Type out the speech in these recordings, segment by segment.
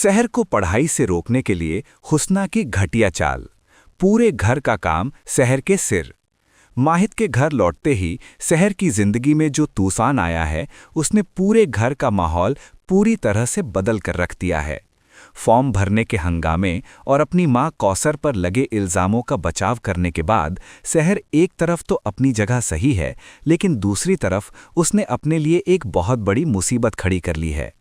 सहर को पढ़ाई से रोकने के लिए हुस्ना की घटिया चाल। पूरे घर का काम सहर के सिर। माहिद के घर लौटते ही सहर की जिंदगी में जो तूफान आया है, उसने पूरे घर का माहौल पूरी तरह से बदल कर रख दिया है। फॉर्म भरने के हंगामे और अपनी मां कौसर पर लगे इल्जामों का बचाव करने के बाद सहर एक तरफ तो अपनी जगह सही है, लेकिन दूसरी तरफ उसने अपने लिए एक बहुत बड़ी मुसीबत खड़ी कर ली है।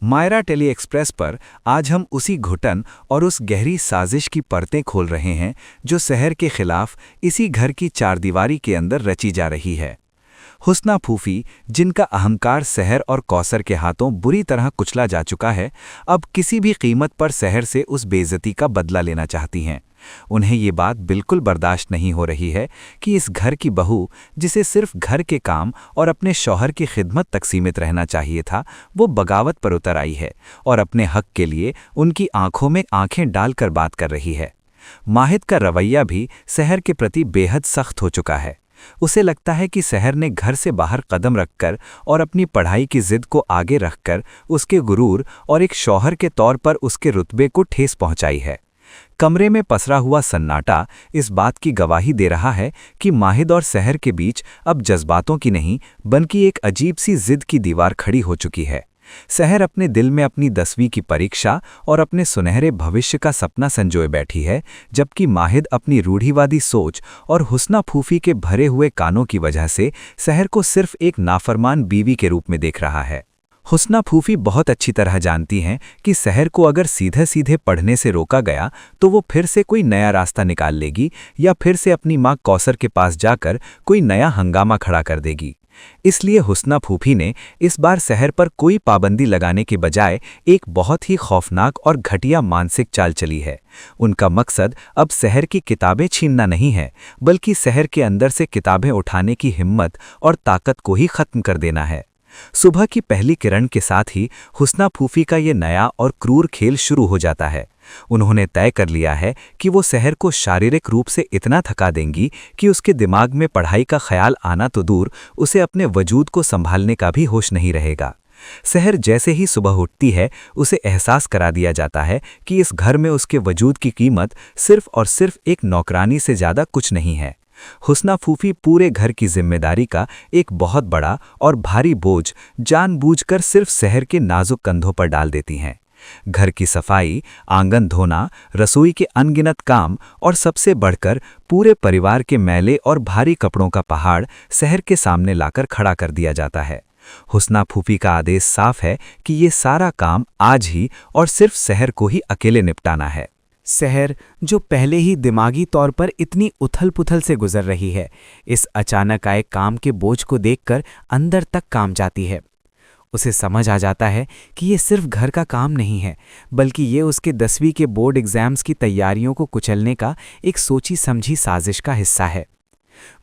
मायरा टेली एक्सप्रेस पर आज हम उसी घुटन और उस गहरी साजिश की परतें खोल रहे हैं जो सहर के खिलाफ इसी घर की चारदीवारी के अंदर रची जा रही है। हुस्ना फूफी, जिनका अहंकार सहर और कौसर के हाथों बुरी तरह कुचला जा चुका है, अब किसी भी कीमत पर सहर से उस बेइज्जती का बदला लेना चाहती हैं। उन्हें ये बात बिल्कुल बर्दाश्त नहीं हो रही है कि इस घर की बहू, जिसे सिर्फ घर के काम और अपने शौहर की खिदमत तक सीमित रहना चाहिए था, वो बगावत पर उतर आई है और अपने हक के लिए उनकी आंखों में आंखें डालकर बात कर रही है। माहिद का रवैया भी सहर के प्रति बेहद सख्त हो चुका है। उसे लगता है कि सहर ने घर से बाहर कदम रखकर और अपनी पढ़ाई की जिद को आगे रखकर उसके गुरूर और एक शौहर के तौर पर उसके रुतबे को ठेस पहुंचाई है। कमरे में पसरा हुआ सन्नाटा इस बात की गवाही दे रहा है कि माहिद और सहर के बीच अब जज्बातों की नहीं, बल्कि एक अजीब सी जिद की दीवार खड़ी हो चुकी है। सहर अपने दिल में अपनी 10वीं की परीक्षा और अपने सुनहरे भविष्य का सपना संजोए बैठी है, जबकि माहिद अपनी रूढ़िवादी सोच और हुस्ना फूफी के भरे हुए कानों की वजह से सहर को सिर्फ एक नाफरमान बीवी के रूप में देख रहा है। हुस्ना फूफी बहुत अच्छी तरह जानती हैं कि सहर को अगर सीधे सीधे पढ़ने से रोका गया तो वो फिर से कोई नया रास्ता निकाल लेगी या फिर से अपनी मां कौसर के पास जाकर कोई नया हंगामा खड़ा कर देगी। इसलिए हुस्ना फूफी ने इस बार सहर पर कोई पाबंदी लगाने के बजाय एक बहुत ही खौफनाक और घटिया मानसिक चाल चली है। उनका मकसद अब सहर की किताबें छीनना नहीं है, बल्कि सहर के अंदर से किताबें उठाने की हिम्मत और ताकत को ही खत्म कर देना है। सुबह की पहली किरण के साथ ही हुस्ना फूफी का ये नया और क्रूर खेल शुरू हो जाता है। उन्होंने तय कर लिया है कि वो सहर को शारीरिक रूप से इतना थका देंगी कि उसके दिमाग में पढ़ाई का ख्याल आना तो दूर, उसे अपने वजूद को संभालने का भी होश नहीं रहेगा। सहर जैसे ही सुबह उठती है, उसे एहसास करा दिया जाता है कि इस घर में उसके वजूद की कीमत सिर्फ और सिर्फ एक नौकरानी से ज़्यादा कुछ नहीं है। हुस्ना फूफी पूरे घर की जिम्मेदारी का एक बहुत बड़ा और भारी बोझ जानबूझकर सिर्फ सहर के नाजुक कंधों पर डाल देती हैं। घर की सफाई, आंगन धोना, रसोई के अनगिनत काम और सबसे बढ़कर पूरे परिवार के मैले और भारी कपड़ों का पहाड़ सहर के सामने लाकर खड़ा कर दिया जाता है। हुस्ना फूफी का आदेश साफ है कि ये सारा काम आज ही और सिर्फ सहर को ही अकेले निपटाना है। सहर, जो पहले ही दिमागी तौर पर इतनी उथल-पुथल से गुजर रही है, इस अचानक आए काम के बोझ को देखकर अंदर तक कांप जाती है। उसे समझ आ जाता है कि ये सिर्फ घर का काम नहीं है, बल्कि ये उसके 10वीं के बोर्ड एग्जाम्स की तैयारियों को कुचलने का एक सोची समझी साजिश का हिस्सा है।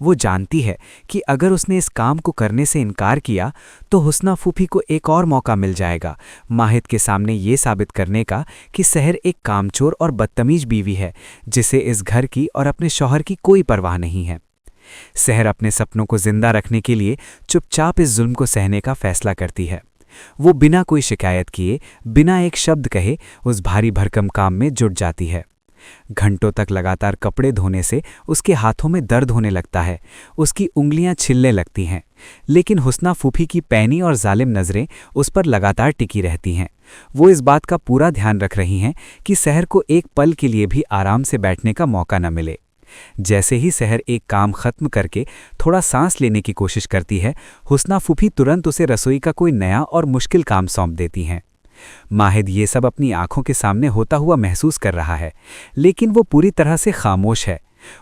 वो जानती है कि अगर उसने इस काम को करने से इनकार किया तो हुस्ना फूफी को एक और मौका मिल जाएगा माहिद के सामने ये साबित करने का कि सहर एक कामचोर और बदतमीज बीवी है, जिसे इस घर की और अपने शौहर की कोई परवाह नहीं है। सहर अपने सपनों को जिंदा रखने के लिए चुपचाप इस जुल्म को सहने का फैसला करती है। वो बिना कोई शिकायत किए, बिना एक शब्द कहे उस भारी भरकम काम में जुट जाती है। घंटों तक लगातार कपड़े धोने से उसके हाथों में दर्द होने लगता है, उसकी उंगलियां छिलने लगती हैं, लेकिन हुस्ना फूफी की पैनी और जालिम नज़रें उस पर लगातार टिकी रहती हैं। वो इस बात का पूरा ध्यान रख रही हैं कि सहर को एक पल के लिए भी आराम से बैठने का मौका न मिले। जैसे ही सहर एक काम खत्म करके थोड़ा सांस लेने की कोशिश करती है, हुस्ना फूफी तुरंत उसे रसोई का कोई नया और मुश्किल काम सौंप देती हैं। माहिद ये सब अपनी आंखों के सामने होता हुआ महसूस कर रहा है, लेकिन वो पूरी तरह से खामोश है।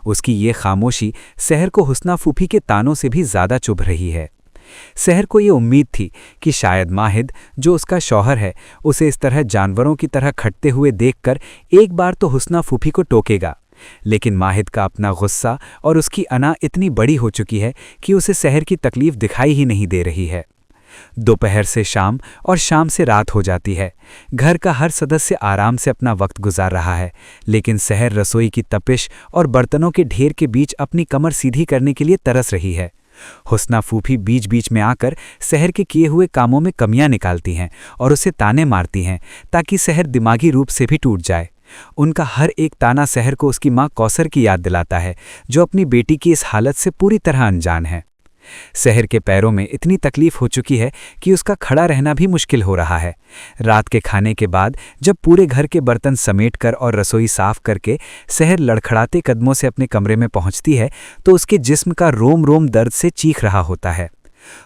उसकी ये खामोशी सहर को हुस्ना फूफी के तानों से भी ज़्यादा चुभ रही है। सहर को ये उम्मीद थी कि शायद माहिद, जो उसका शौहर है, उसे इस तरह जानवरों की तरह खटते हुए देखकर एक बार तो हुस्ना फूफी को टोकेगा, लेकिन माहिद का अपना गुस्सा और उसकी अना इतनी बड़ी हो चुकी है कि उसे सहर की तकलीफ दिखाई ही नहीं दे रही है। दोपहर से शाम और शाम से रात हो जाती है। घर का हर सदस्य आराम से अपना वक्त गुजार रहा है, लेकिन सहर रसोई की तपिश और बर्तनों के ढेर के बीच अपनी कमर सीधी करने के लिए तरस रही है। हुस्ना फूफी बीच बीच में आकर सहर के किए हुए कामों में कमियां निकालती हैं और उसे ताने मारती हैं ताकि सहर दिमागी रूप से भी टूट जाए। उनका हर एक ताना सहर को उसकी माँ कौसर की याद दिलाता है, जो अपनी बेटी की इस हालत से पूरी तरह अनजान है। सहर के पैरों में इतनी तकलीफ हो चुकी है कि उसका खड़ा रहना भी मुश्किल हो रहा है। रात के खाने के बाद जब पूरे घर के बर्तन समेटकर और रसोई साफ करके सहर लड़खड़ाते कदमों से अपने कमरे में पहुंचती है तो उसके जिस्म का रोम रोम दर्द से चीख रहा होता है।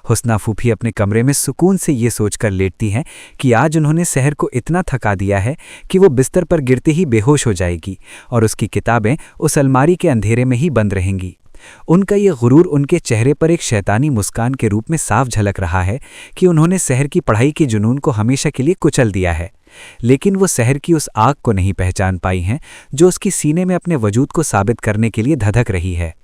हुस्ना फूफी अपने कमरे में सुकून से ये सोचकर लेटती हैं कि आज उन्होंने सहर को इतना थका दिया है कि वो बिस्तर पर गिरते ही बेहोश हो जाएगी और उसकी किताबें उस अलमारी के अंधेरे में ही बंद रहेंगी। उनका ये गुरूर उनके चेहरे पर एक शैतानी मुस्कान के रूप में साफ झलक रहा है कि उन्होंने सहर की पढ़ाई के जुनून को हमेशा के लिए कुचल दिया है। लेकिन वो सहर की उस आग को नहीं पहचान पाई हैं जो उसकी सीने में अपने वजूद को साबित करने के लिए धधक रही है।